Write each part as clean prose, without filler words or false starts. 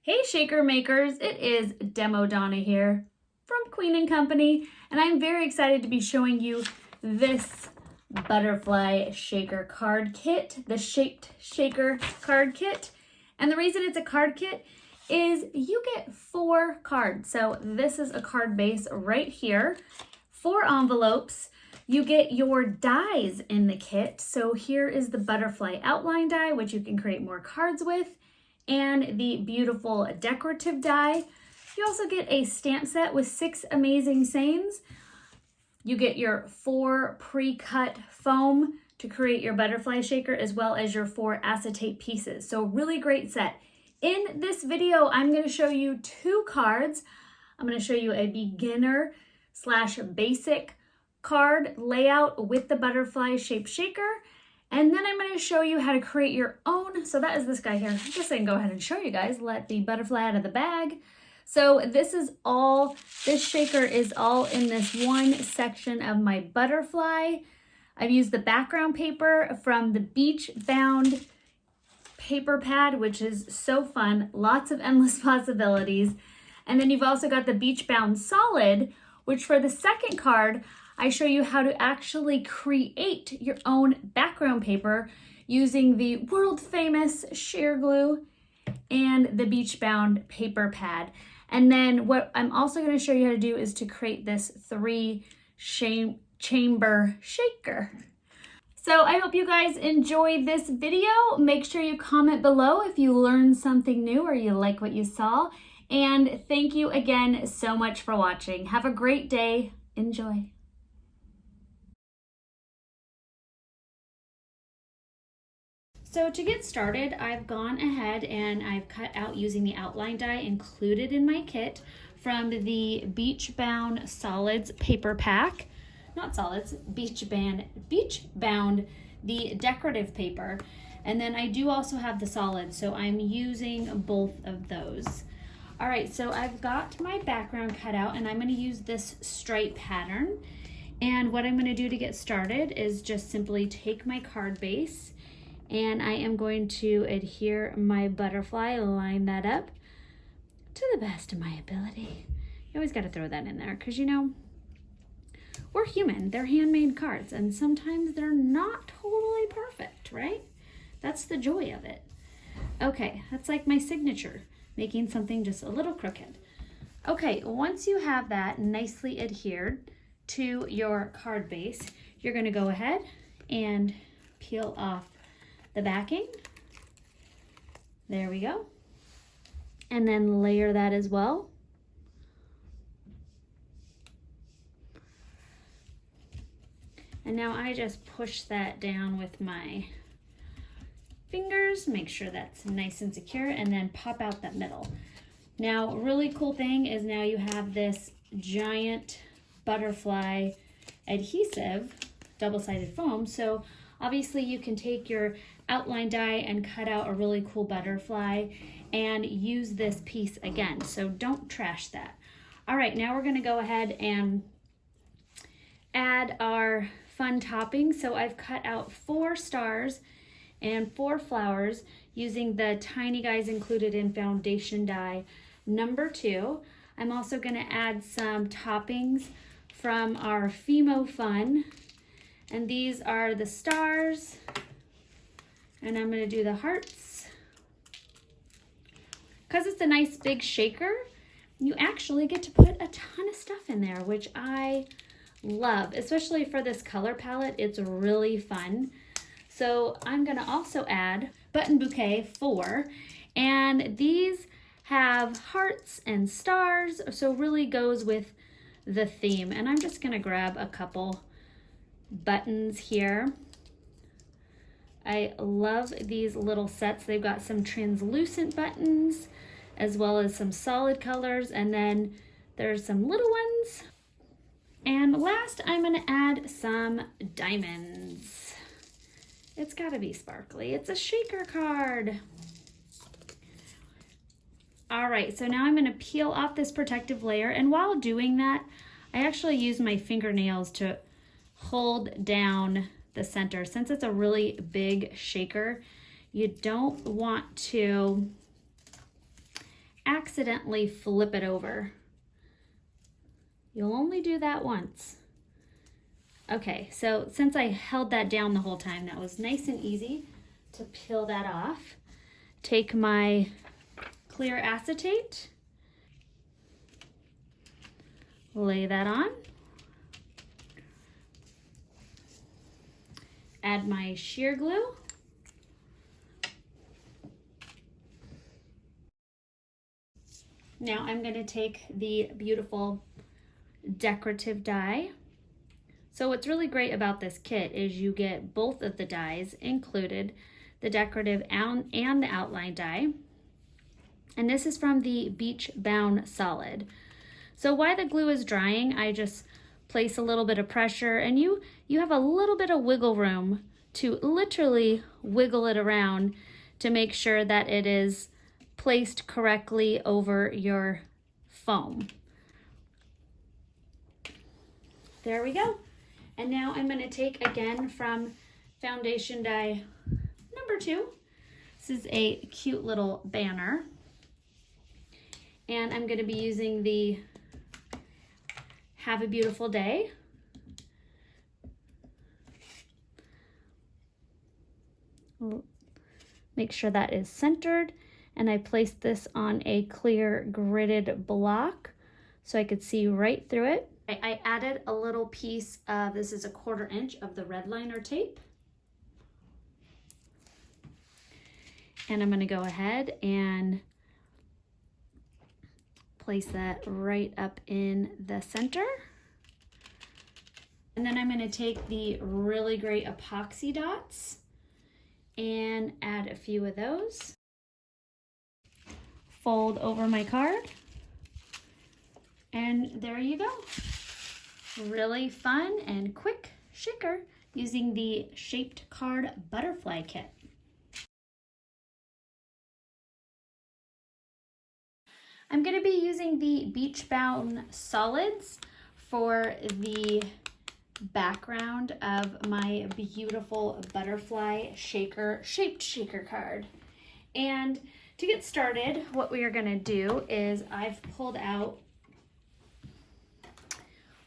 Hey shaker makers, it is Demo Donna here from Queen & Company, and I'm very excited to be showing you this butterfly shaker card kit, the shaped shaker card kit. And the reason it's a card kit is you get 4 cards. So this is a card base right here, 4 envelopes. You get your dies in the kit. So here is the butterfly outline die, which you can create more cards with, and the beautiful decorative die. You also get a stamp set with 6 amazing sayings. You get your 4 pre-cut foam to create your butterfly shaker, as well as your 4 acetate pieces. So really great set. In this video, I'm going to show you 2 cards. I'm going to show you a beginner / basic card layout with the butterfly shaped shaker. And then I'm going to show you how to create your own. So that is this guy here. I'm just going to go ahead and show you guys, let the butterfly out of the bag. So this shaker is all in this one section of my butterfly. I've used the background paper from the Beach Bound paper pad, which is so fun. Lots of endless possibilities. And then you've also got the Beach Bound solid, which for the second card, I show you how to actually create your own background paper using the world famous sheer glue and the Beach Bound paper pad. And then what I'm also going to show you how to do is to create this 3 chamber shaker. So I hope you guys enjoyed this video. Make sure you comment below if you learned something new or you like what you saw. And thank you again so much for watching. Have a great day. Enjoy. So to get started, I've gone ahead and I've cut out using the outline die included in my kit from the Beach Bound Solids paper pack. Not solids, Beach Bound, the decorative paper. And then I do also have the solids, so I'm using both of those. All right, so I've got my background cut out and I'm going to use this stripe pattern. And what I'm going to do to get started is just simply take my card base and I am going to adhere my butterfly, line that up to the best of my ability. You always got to throw that in there because, you know, we're human. They're handmade cards and sometimes they're not totally perfect, right? That's the joy of it. Okay, that's like my signature, making something just a little crooked. Okay, once you have that nicely adhered to your card base, you're going to go ahead and peel off the backing. There we go. And then layer that as well. And now I just push that down with my fingers, make sure that's nice and secure, and then pop out that middle. Now, really cool thing is now you have this giant butterfly adhesive, double-sided foam. So obviously you can take your outline die and cut out a really cool butterfly and use this piece again. So don't trash that. All right, now we're gonna go ahead and add our fun topping. So I've cut out 4 stars and 4 flowers using the tiny guys included in foundation die number 2. I'm also gonna add some toppings from our Fimo Fun. And these are the stars, and I'm gonna do the hearts. Because it's a nice big shaker, you actually get to put a ton of stuff in there, which I love, especially for this color palette. It's really fun. So I'm gonna also add Bouquet IV, and these have hearts and stars, so really goes with the theme. And I'm just gonna grab a couple buttons here. I love these little sets. They've got some translucent buttons as well as some solid colors, and then there's some little ones. And last, I'm going to add some diamonds. It's got to be sparkly. It's a shaker card. All right, so now I'm going to peel off this protective layer, and while doing that, I actually use my fingernails to hold down the center. Since it's a really big shaker, you don't want to accidentally flip it over. You'll only do that once. Okay, so since I held that down the whole time, that was nice and easy to peel that off. Take my clear acetate, lay that on, add my sheer glue, now I'm going to take the beautiful decorative die. So what's really great about this kit is you get both of the dies included, the decorative and the outline die. And this is from the Beach Bound Solid. So while the glue is drying, I just place a little bit of pressure, and you have a little bit of wiggle room to literally wiggle it around to make sure that it is placed correctly over your foam. There we go. And now I'm going to take again from foundation die number 2. This is a cute little banner. And I'm going to be using the Have a Beautiful Day. Make sure that is centered. And I placed this on a clear gridded block so I could see right through it. I added a little piece of, this is a 1/4 inch of the red liner tape. And I'm going to go ahead and place that right up in the center. And then I'm going to take the really great epoxy dots and add a few of those. Fold over my card. And there you go. Really fun and quick shaker using the Shaped Card Butterfly Kit. I'm going to be using the Beach Bound Solids for the background of my beautiful butterfly shaker, shaped shaker card. And to get started, what we are going to do is I've pulled out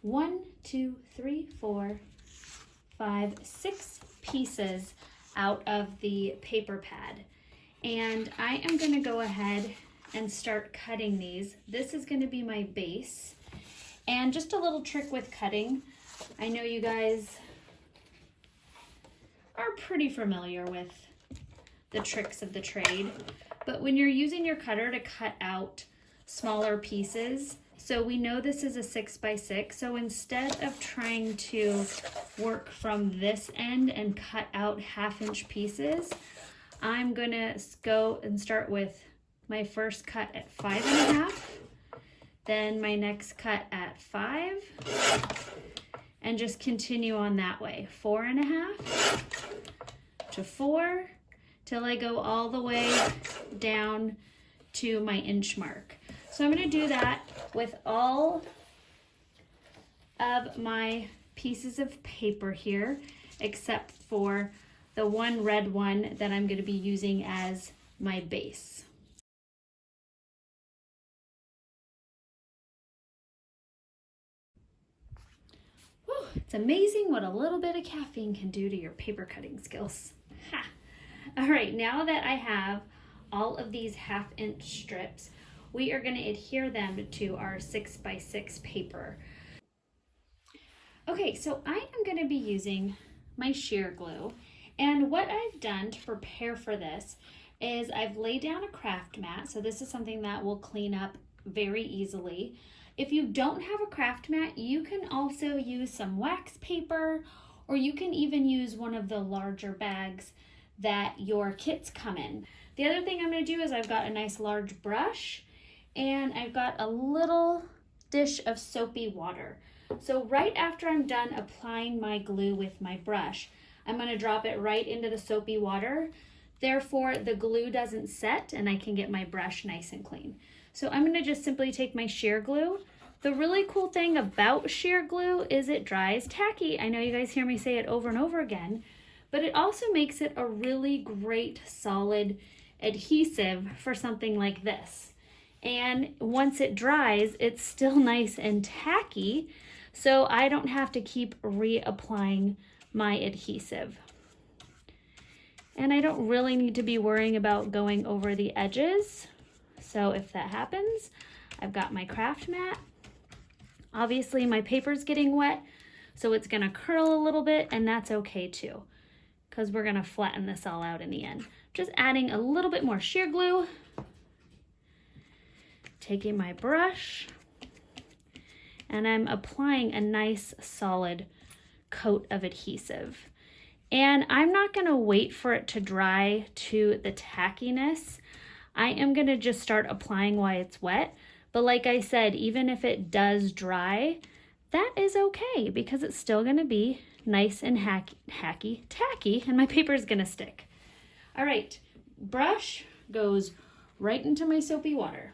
1, 2, 3, 4, 5, 6 pieces out of the paper pad. And I am going to go ahead and start cutting these. This is going to be my base. And just a little trick with cutting. I know you guys are pretty familiar with the tricks of the trade, but when you're using your cutter to cut out smaller pieces, so we know this is a 6x6, so instead of trying to work from this end and cut out 1/2 inch pieces, I'm gonna go and start with my first cut at 5.5, then my next cut at 5, and just continue on that way. 4.5 to 4, till I go all the way down to my inch mark. So I'm going to do that with all of my pieces of paper here, except for the one red one that I'm going to be using as my base. Whew, it's amazing what a little bit of caffeine can do to your paper cutting skills. Ha! All right, now that I have all of these 1/2 inch strips, we are going to adhere them to our 6x6 paper. Okay, so I am going to be using my sheer glue, and what I've done to prepare for this is I've laid down a craft mat, so this is something that will clean up very easily. If you don't have a craft mat, you can also use some wax paper, or you can even use one of the larger bags that your kits come in. The other thing I'm going to do is I've got a nice large brush, and I've got a little dish of soapy water. So right after I'm done applying my glue with my brush, I'm going to drop it right into the soapy water. Therefore, the glue doesn't set and I can get my brush nice and clean. So I'm going to just simply take my sheer glue. The really cool thing about sheer glue is it dries tacky. I know you guys hear me say it over and over again, but it also makes it a really great solid adhesive for something like this. And once it dries, it's still nice and tacky, so I don't have to keep reapplying my adhesive. And I don't really need to be worrying about going over the edges. So if that happens, I've got my craft mat. Obviously my paper's getting wet, so it's gonna curl a little bit, and that's okay too, because we're gonna flatten this all out in the end. Just adding a little bit more sheer glue, taking my brush, and I'm applying a nice solid coat of adhesive. And I'm not gonna wait for it to dry to the tackiness. I am gonna just start applying while it's wet. But like I said, even if it does dry, that is okay, because it's still gonna be nice and tacky, and my paper is gonna stick. All right, brush goes right into my soapy water.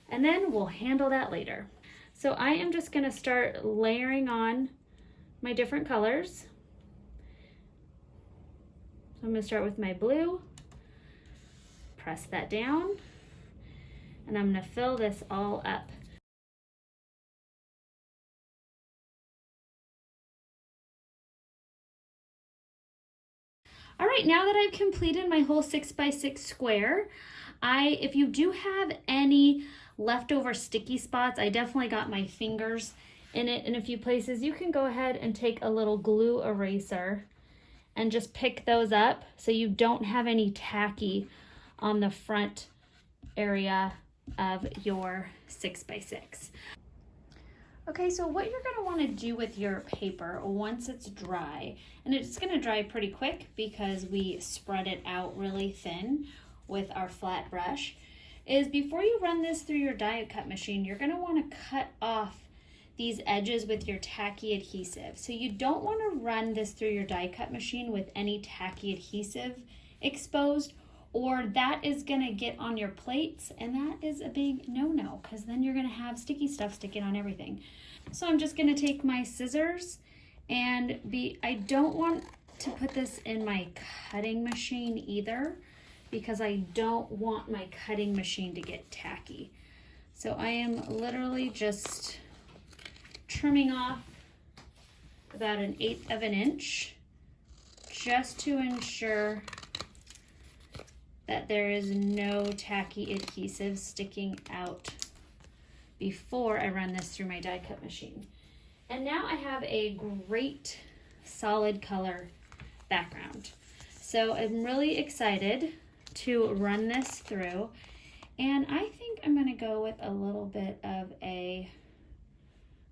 And then we'll handle that later. So I am just gonna start layering on my different colors. So I'm gonna start with my blue, press that down, and I'm gonna fill this all up. All right, now that I've completed my whole 6x6 square, if you do have any leftover sticky spots, I definitely got my fingers in it in a few places. You can go ahead and take a little glue eraser and just pick those up so you don't have any tacky on the front area of your 6x6. Okay, so what you're gonna wanna do with your paper once it's dry, and it's gonna dry pretty quick because we spread it out really thin with our flat brush, is before you run this through your die cut machine, you're gonna wanna cut off these edges with your tacky adhesive. So you don't wanna run this through your die cut machine with any tacky adhesive exposed, or that is gonna get on your plates, and that is a big no-no, because then you're gonna have sticky stuff sticking on everything. So I'm just gonna take my scissors and I don't want to put this in my cutting machine either, because I don't want my cutting machine to get tacky. So I am literally just trimming off about 1/8 of an inch just to ensure that there is no tacky adhesive sticking out before I run this through my die cut machine. And now I have a great solid color background. So I'm really excited to run this through, and I think I'm gonna go with a little bit of a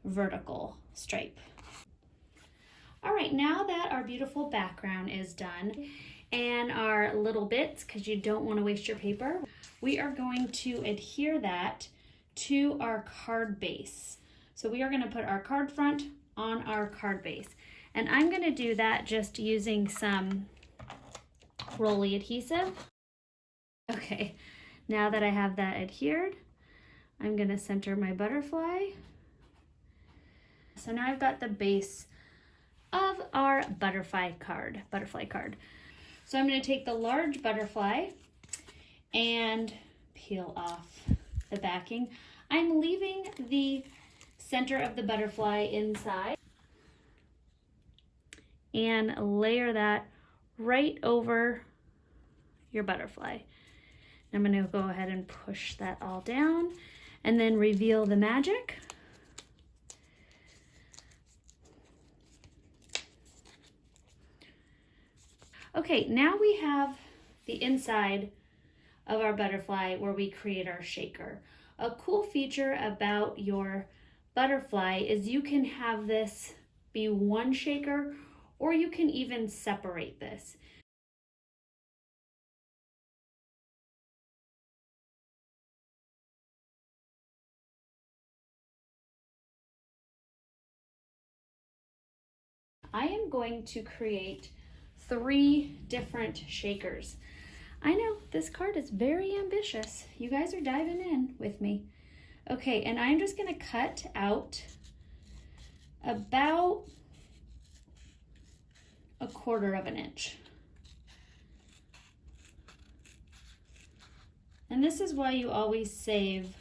vertical stripe. All right, now that our beautiful background is done and our little bits, because you don't want to waste your paper, we are going to adhere that to our card base. So we are going to put our card front on our card base, and I'm going to do that just using some rolly adhesive. Okay, now that I have that adhered, I'm going to center my butterfly. So now I've got the base of our butterfly card. So I'm going to take the large butterfly and peel off the backing. I'm leaving the center of the butterfly inside and layer that right over your butterfly. I'm going to go ahead and push that all down and then reveal the magic. Okay, now we have the inside of our butterfly where we create our shaker. A cool feature about your butterfly is you can have this be one shaker, or you can even separate this. I am going to create 3 different shakers. I know this card is very ambitious. You guys are diving in with me. Okay, and I'm just gonna cut out about 1/4 of an inch. And this is why you always save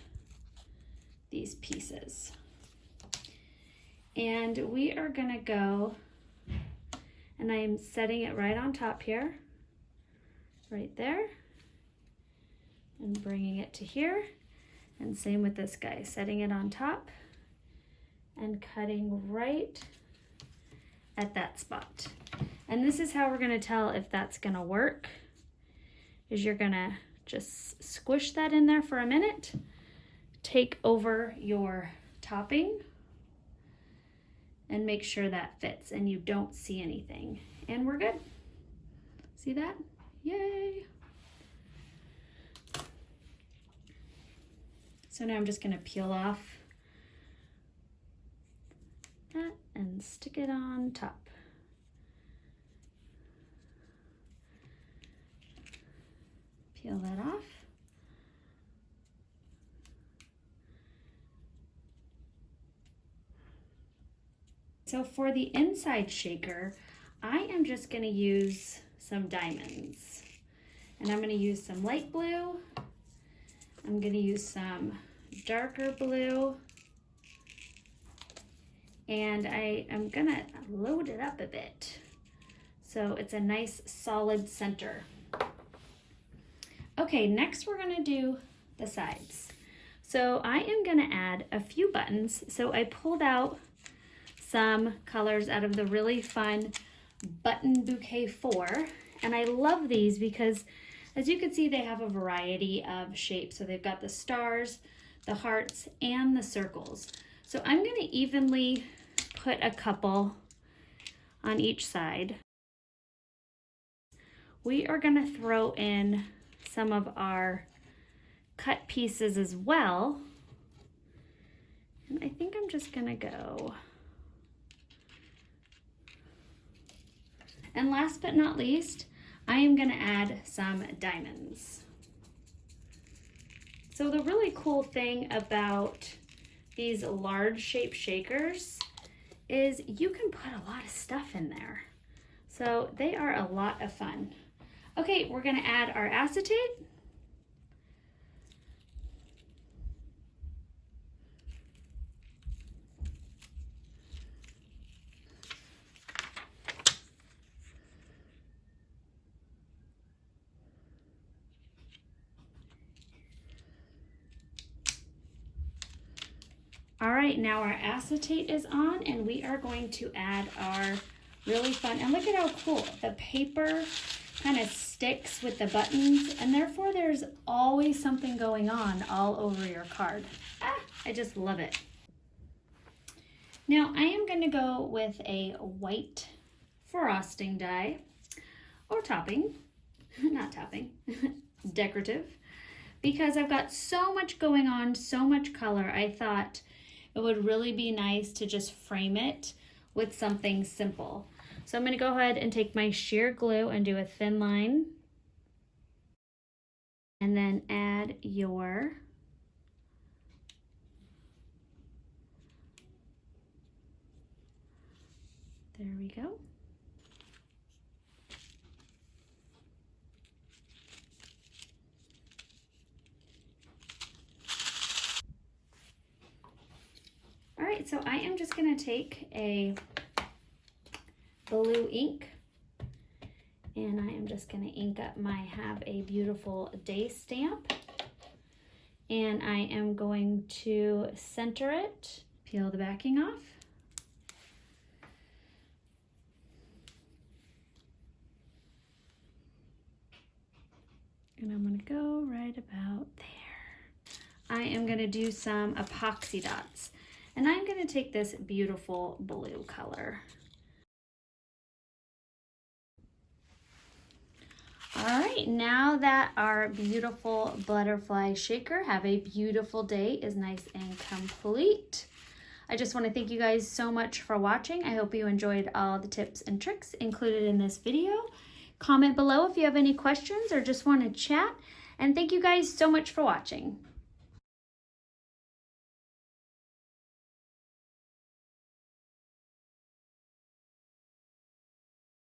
these pieces. And we are gonna go, and I am setting it right on top here, right there, and bringing it to here. And same with this guy, setting it on top and cutting right at that spot. And this is how we're gonna tell if that's gonna work, is you're gonna just squish that in there for a minute, take over your topping, and make sure that fits and you don't see anything. And we're good. See that? Yay! So now I'm just gonna peel off that and stick it on top. Peel that off. So for the inside shaker, I am just gonna use some diamonds. And I'm gonna use some light blue. I'm gonna use some darker blue. And I am gonna load it up a bit so it's a nice solid center. Okay, next we're gonna do the sides. So I am gonna add a few buttons. So I pulled out some colors out of the really fun button Bouquet IV. And I love these because, as you can see, they have a variety of shapes. So they've got the stars, the hearts, and the circles. So I'm gonna evenly put a couple on each side. We are gonna throw in some of our cut pieces as well. And I think I'm just gonna go. And last but not least, I am gonna add some diamonds. So the really cool thing about these large shape shakers is you can put a lot of stuff in there. So they are a lot of fun. Okay, we're gonna add our acetate. All right, now our acetate is on and we are going to add our really fun, and look at how cool, the paper kind of sticks with the buttons and therefore there's always something going on all over your card. I just love it. Now I am going to go with a white frosting die, or topping, not topping, decorative, because I've got so much going on, so much color. I thought it would really be nice to just frame it with something simple. So I'm going to go ahead and take my sheer glue and do a thin line. And then add your there we go. All right, so I am just going to take a blue ink and I am just going to ink up my Have a Beautiful Day stamp, and I am going to center it, peel the backing off, and I'm going to go right about there. I am going to do some epoxy dots, and I'm going to take this beautiful blue color. All right, now that our beautiful butterfly shaker Have a Beautiful Day is nice and complete, I just want to thank you guys so much for watching. I hope you enjoyed all the tips and tricks included in this video. Comment below if you have any questions or just want to chat. And thank you guys so much for watching.